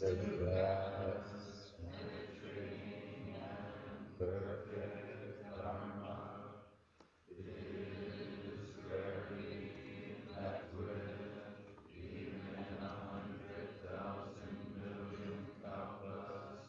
the blessed, perfect Dharma is ready that with even 100,000,000,000 kalpas,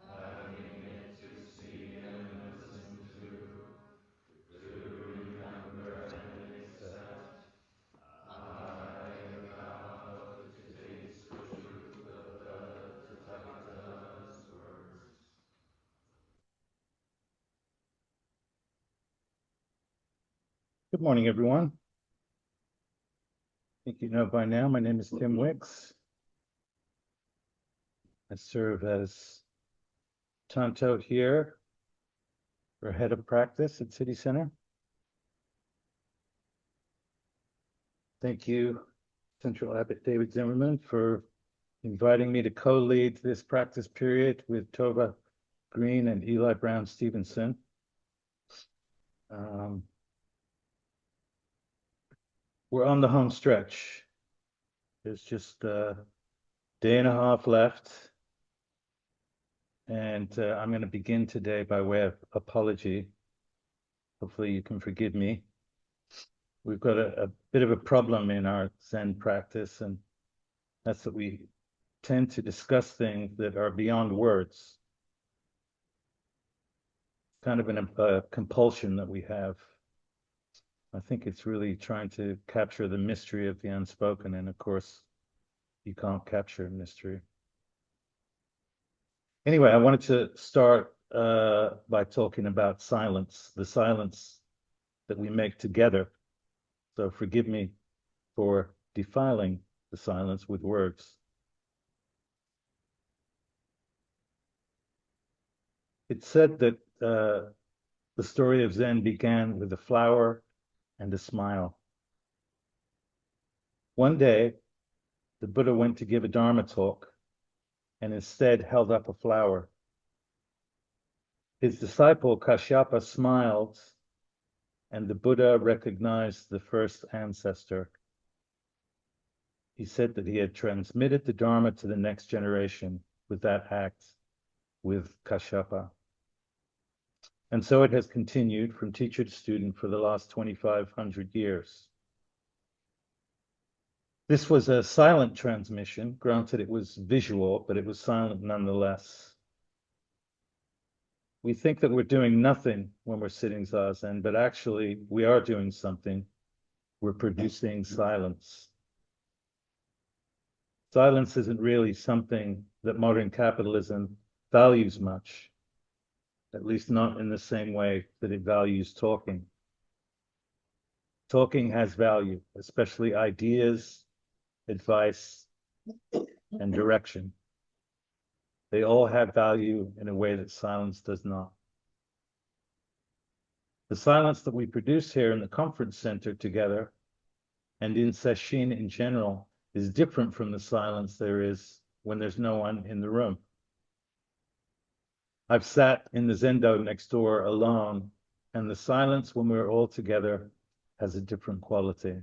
having it to see and listen to remember and accept, I vow to taste the truth of the Tathagata's words. Good morning, everyone. I think you know by now, my name is Tim Wicks. I serve as tanto here, or head of practice at City Center. Thank you, Central Abbot David Zimmerman, for inviting me to co-lead this practice period with Tova Green and Eli Brown Stevenson. We're on the home stretch. There's just a day and a half left. And I'm going to begin today by way of apology. Hopefully you can forgive me. We've got a bit of a problem in our Zen practice, and that's that we tend to discuss things that are beyond words. Kind of a compulsion that we have. I think it's really trying to capture the mystery of the unspoken, and of course, you can't capture mystery. Anyway, I wanted to start by talking about silence, the silence that we make together. So forgive me for defiling the silence with words. It's said that the story of Zen began with a flower and a smile. One day, the Buddha went to give a Dharma talk and instead held up a flower. His disciple Kashyapa smiled, and the Buddha recognized the first ancestor. He said that he had transmitted the Dharma to the next generation with that act with Kashyapa. And so it has continued from teacher to student for the last 2,500 years. This was a silent transmission. Granted, it was visual, but it was silent nonetheless. We think that we're doing nothing when we're sitting Zazen, but actually we are doing something. We're producing silence. Silence isn't really something that modern capitalism values much, at least not in the same way that it values talking. Talking has value, especially ideas, advice, and direction. They all have value in a way that silence does not. The silence that we produce here in the conference center together and in sesshin in general is different from the silence there is when there's no one in the room. I've sat in the zendo next door alone, and the silence when we're all together has a different quality.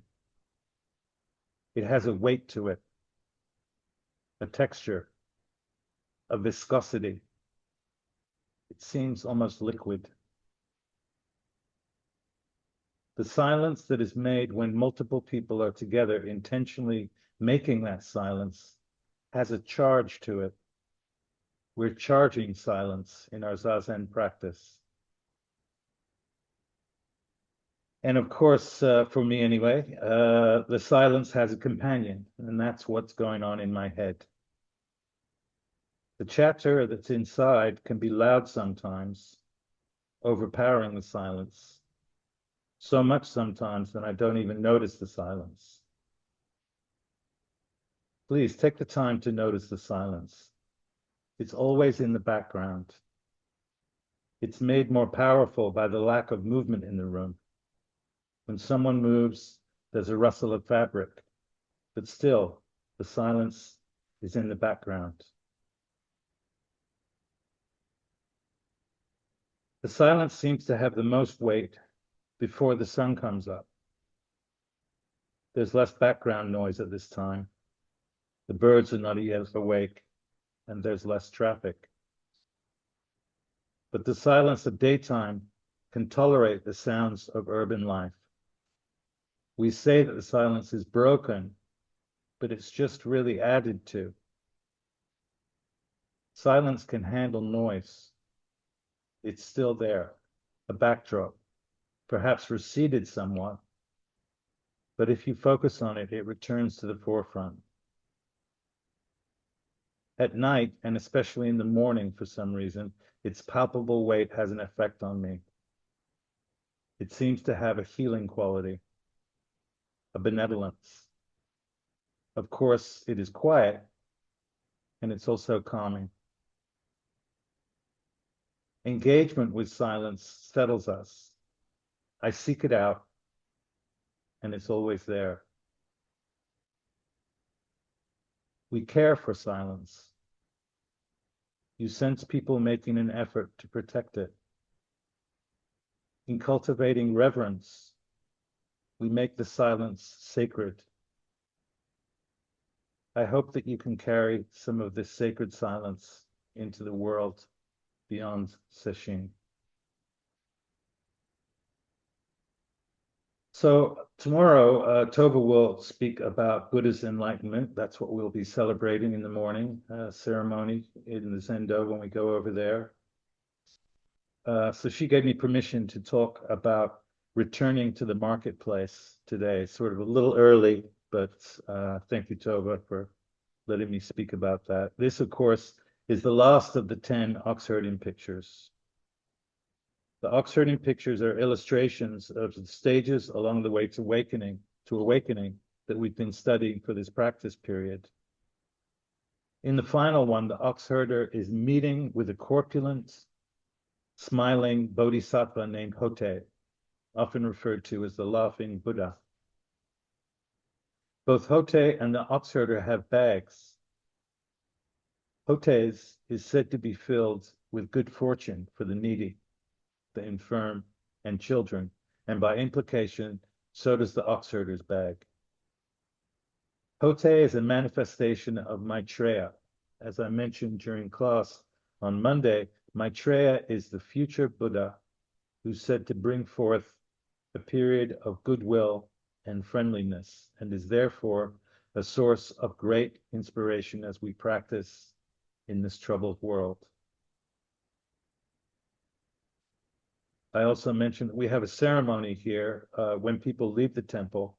It has a weight to it, a texture, a viscosity. It seems almost liquid. The silence that is made when multiple people are together intentionally making that silence has a charge to it. We're charging silence in our Zazen practice. And of course, for me anyway, the silence has a companion, and that's what's going on in my head. The chatter that's inside can be loud sometimes, overpowering the silence. So much sometimes that I don't even notice the silence. Please take the time to notice the silence. It's always in the background. It's made more powerful by the lack of movement in the room. When someone moves, there's a rustle of fabric, but still, the silence is in the background. The silence seems to have the most weight before the sun comes up. There's less background noise at this time. The birds are not yet awake. and there's less traffic. But the silence of daytime can tolerate the sounds of urban life. We say that the silence is broken, but it's just really added to. Silence can handle noise. It's still there, a backdrop, perhaps receded somewhat, but if you focus on it, it returns to the forefront. At night, and especially in the morning for some reason, its palpable weight has an effect on me. It seems to have a healing quality, a benevolence. Of course, it is quiet, and it's also calming. Engagement with silence settles us. I seek it out, and it's always there. We care for silence. You sense people making an effort to protect it. In cultivating reverence, we make the silence sacred. I hope that you can carry some of this sacred silence into the world beyond sesshin. So tomorrow, Tova will speak about Buddha's enlightenment. That's what we'll be celebrating in the morning ceremony in the Zendo when we go over there. So she gave me permission to talk about returning to the marketplace today, sort of a little early, but thank you, Tova, for letting me speak about that. This, of course, is the last of the 10 Oxherding pictures. The Oxherding pictures are illustrations of the stages along the way to awakening that we've been studying for this practice period. In the final one, the Oxherder is meeting with a corpulent, smiling bodhisattva named Hote, often referred to as the laughing Buddha. Both Hote and the Oxherder have bags. Hote's is said to be filled with good fortune for the needy, the infirm, and children, and by implication, so does the Oxherder's bag. Hote is a manifestation of Maitreya. As I mentioned during class on Monday, Maitreya is the future Buddha who's said to bring forth a period of goodwill and friendliness, and is therefore a source of great inspiration as we practice in this troubled world. I also mentioned that we have a ceremony here when people leave the temple,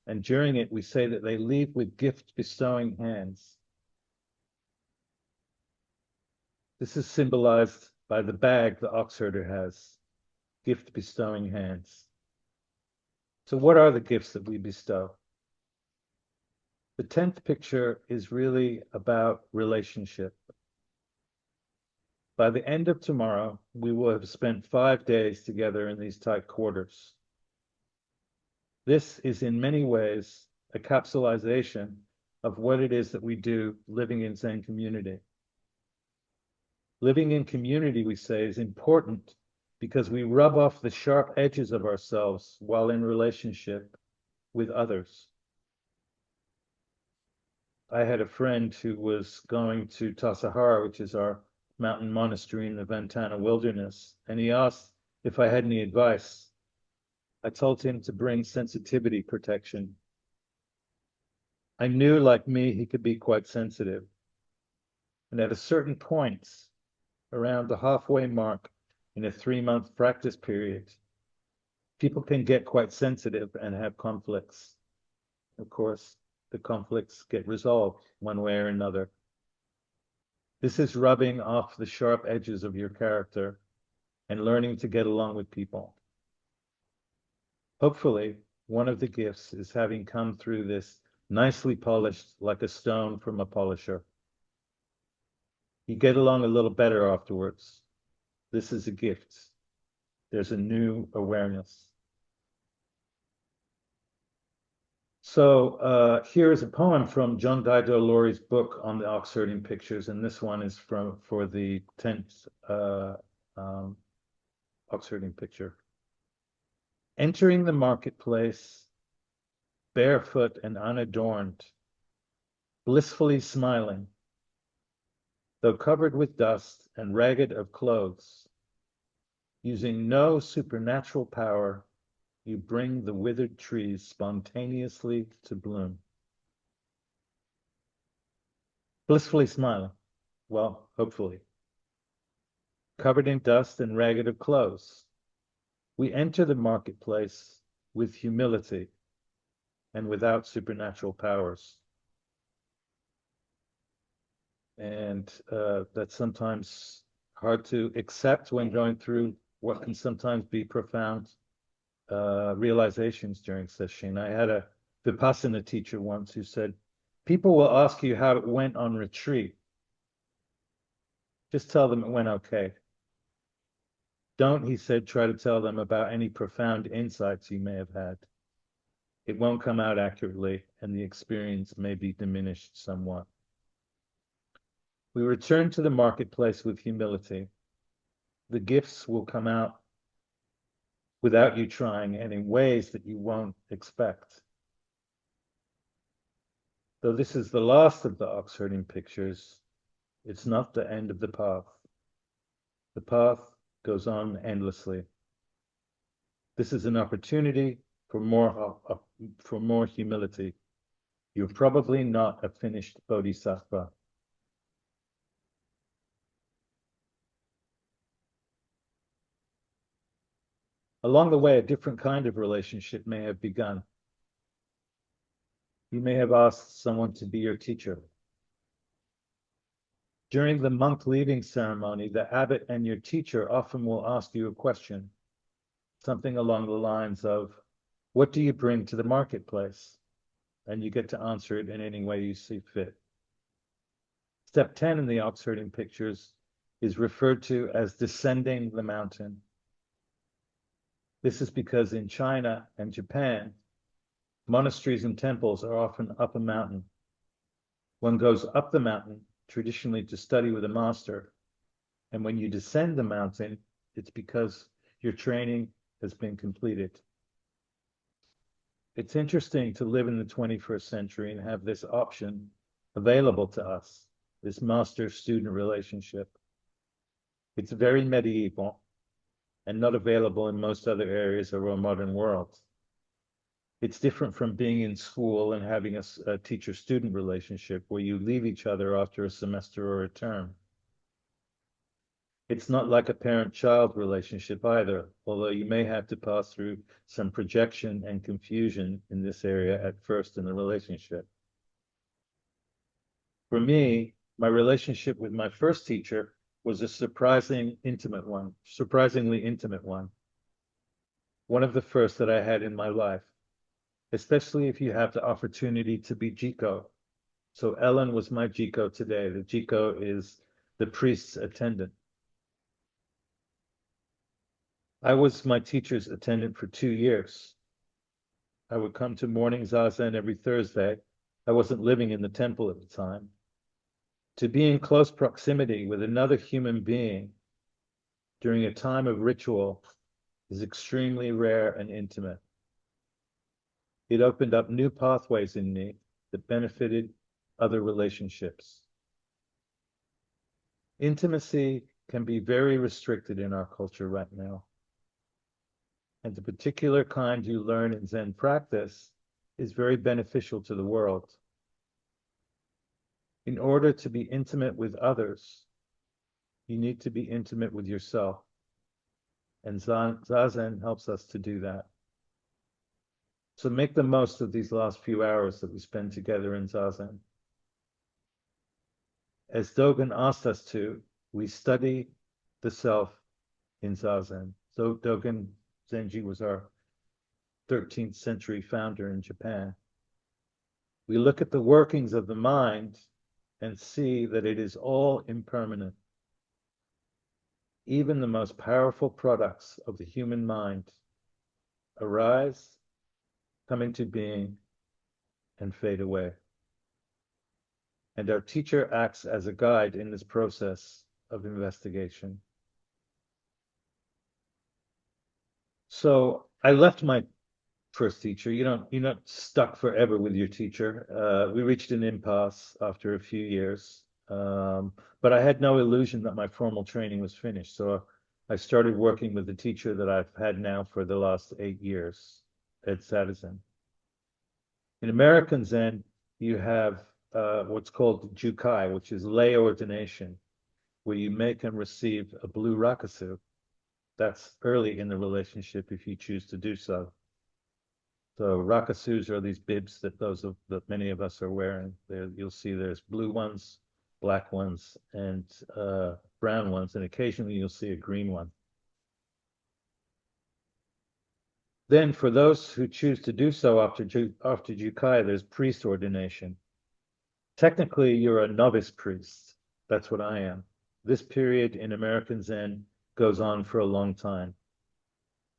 and during it we say that they leave with gift-bestowing hands. This is symbolized by the bag the Oxherder has, gift-bestowing hands. So what are the gifts that we bestow? The 10th picture is really about relationship. By the end of tomorrow, we will have spent 5 days together in these tight quarters. This is in many ways a capsulization of what it is that we do living in Zen community. Living in community, we say, is important because we rub off the sharp edges of ourselves while in relationship with others. I had a friend who was going to Tassajara, which is our mountain monastery in the Ventana wilderness, and he asked if I had any advice. I told him to bring sensitivity protection. I knew, like me, he could be quite sensitive. And at a certain point, around the halfway mark in a 3-month practice period, people can get quite sensitive and have conflicts. Of course, the conflicts get resolved one way or another. This is rubbing off the sharp edges of your character and learning to get along with people. Hopefully, one of the gifts is having come through this nicely polished like a stone from a polisher. You get along a little better afterwards. This is a gift. There's a new awareness. So here is a poem from John Daido Laurie's book on the Oxherding pictures, and this one is for the 10th Oxherding picture. Entering the marketplace, barefoot and unadorned, blissfully smiling, though covered with dust and ragged of clothes. Using no supernatural power, you bring the withered trees spontaneously to bloom. Blissfully smiling, well, hopefully. Covered in dust and ragged of clothes, we enter the marketplace with humility and without supernatural powers. And that's sometimes hard to accept when going through what can sometimes be profound realizations during sesshin. I had a Vipassana teacher once who said, people will ask you how it went on retreat. Just tell them it went okay. Don't, he said, try to tell them about any profound insights you may have had. It won't come out accurately, and the experience may be diminished somewhat. We return to the marketplace with humility. The gifts will come out without you trying and in ways that you won't expect. Though this is the last of the Oxherding pictures, it's not the end of the path. The path goes on endlessly. This is an opportunity for more humility. You're probably not a finished bodhisattva. Along the way, a different kind of relationship may have begun. You may have asked someone to be your teacher. During the monk leaving ceremony, the abbot and your teacher often will ask you a question, something along the lines of, what do you bring to the marketplace? And you get to answer it in any way you see fit. Step 10 in the Oxherding pictures is referred to as descending the mountain. This is because in China and Japan, monasteries and temples are often up a mountain. One goes up the mountain, traditionally to study with a master, and when you descend the mountain, it's because your training has been completed. It's interesting to live in the 21st century and have this option available to us, this master-student relationship. It's very medieval and not available in most other areas of our modern world. It's different from being in school and having a teacher-student relationship where you leave each other after a semester or a term. It's not like a parent-child relationship either, although you may have to pass through some projection and confusion in this area at first in the relationship. For me, my relationship with my first teacher was a surprisingly intimate one. One of the first that I had in my life, especially if you have the opportunity to be Jiko. So Ellen was my Jiko today. The Jiko is the priest's attendant. I was my teacher's attendant for 2 years. I would come to morning zazen every Thursday. I wasn't living in the temple at the time. To be in close proximity with another human being during a time of ritual is extremely rare and intimate. It opened up new pathways in me that benefited other relationships. Intimacy can be very restricted in our culture right now. And the particular kind you learn in Zen practice is very beneficial to the world. In order to be intimate with others, you need to be intimate with yourself. And Zazen helps us to do that. So make the most of these last few hours that we spend together in Zazen. As Dogen asked us to, we study the self in Zazen. So Dogen Zenji was our 13th century founder in Japan. We look at the workings of the mind and see that it is all impermanent. Even the most powerful products of the human mind arise, come into being, and fade away. And our teacher acts as a guide in this process of investigation. So I left my first teacher. You're not stuck forever with your teacher. We reached an impasse after a few years. But I had no illusion that my formal training was finished. So I started working with the teacher that I've had now for the last 8 years, Ed Sadazen. In American Zen, you have what's called jukai, which is lay ordination, where you make and receive a blue rakusu. That's early in the relationship if you choose to do so. So rakasus are these bibs that many of us are wearing. You'll see there's blue ones, black ones, and brown ones, and occasionally you'll see a green one. Then for those who choose to do so after Jukai, there's priest ordination. Technically, you're a novice priest. That's what I am. This period in American Zen goes on for a long time.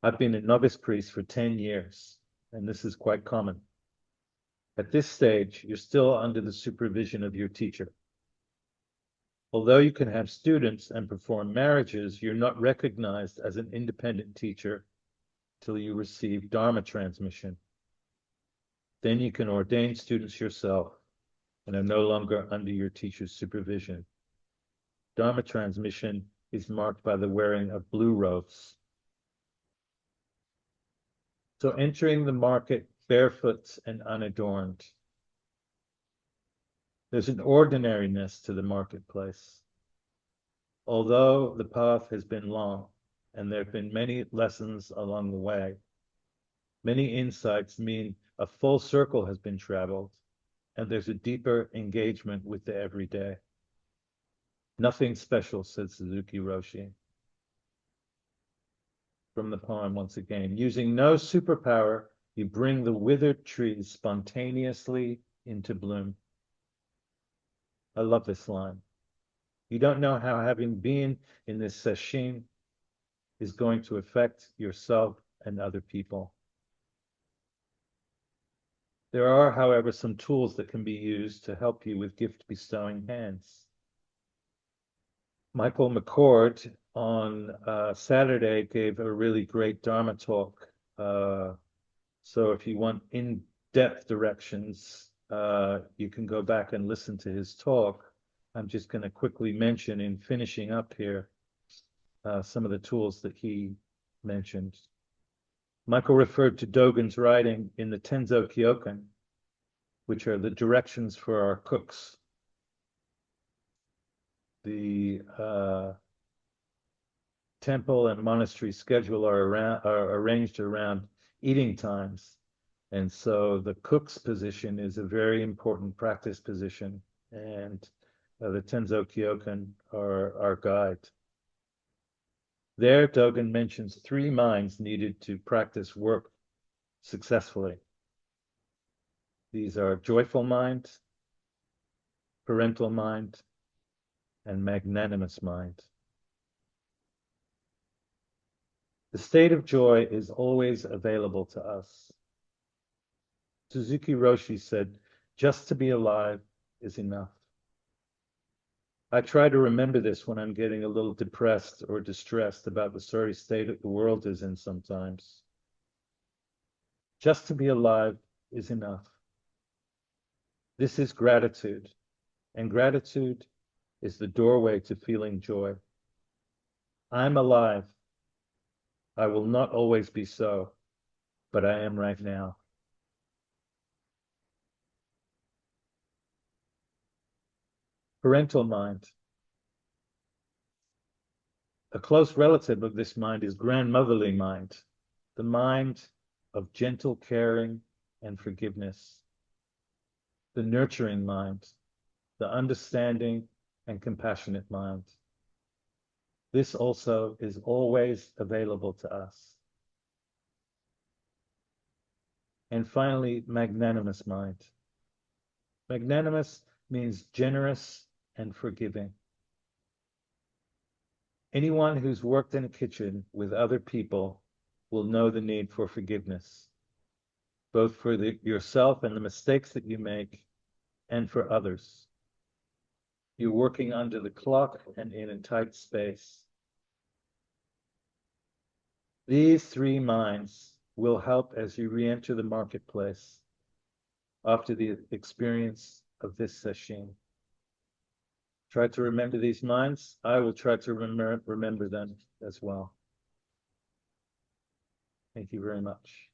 I've been a novice priest for 10 years, and this is quite common. At this stage, you're still under the supervision of your teacher. Although you can have students and perform marriages, you're not recognized as an independent teacher till you receive Dharma transmission. Then you can ordain students yourself and are no longer under your teacher's supervision. Dharma transmission is marked by the wearing of blue robes. So entering the market barefoot and unadorned. There's an ordinariness to the marketplace. Although the path has been long, and there have been many lessons along the way, many insights mean a full circle has been traveled, and there's a deeper engagement with the everyday. Nothing special, said Suzuki Roshi. From the poem once again, using no superpower, you bring the withered trees spontaneously into bloom. I love this line. You don't know how having been in this sesshin is going to affect yourself and other people. There are, however, some tools that can be used to help you with gift bestowing hands. Michael McCord on Saturday gave a really great Dharma talk. So if you want in-depth directions, you can go back and listen to his talk. I'm just going to quickly mention in finishing up here some of the tools that he mentioned. Michael referred to Dogen's writing in the Tenzo Kyokan, which are the directions for our cooks. The temple and monastery schedule are arranged around eating times. And so the cook's position is a very important practice position. And the Tenzo Kyokan are our guide. There, Dogen mentions 3 minds needed to practice work successfully. These are joyful mind, parental mind, and magnanimous mind. The state of joy is always available to us. Suzuki Roshi said, just to be alive is enough. I try to remember this when I'm getting a little depressed or distressed about the sorry state that the world is in sometimes. Just to be alive is enough. This is gratitude, and gratitude is the doorway to feeling joy. I'm alive. I will not always be so, but I am right now. Parental mind. A close relative of this mind is grandmotherly mind, the mind of gentle caring and forgiveness, the nurturing mind, the understanding and compassionate mind. This also is always available to us. And finally, magnanimous mind. Magnanimous means generous and forgiving. Anyone who's worked in a kitchen with other people will know the need for forgiveness, both for yourself and the mistakes that you make, and for others. You're working under the clock and in a tight space. These 3 minds will help as you re-enter the marketplace after the experience of this sesshin. try to remember these minds. I will try to remember them as well. Thank you very much.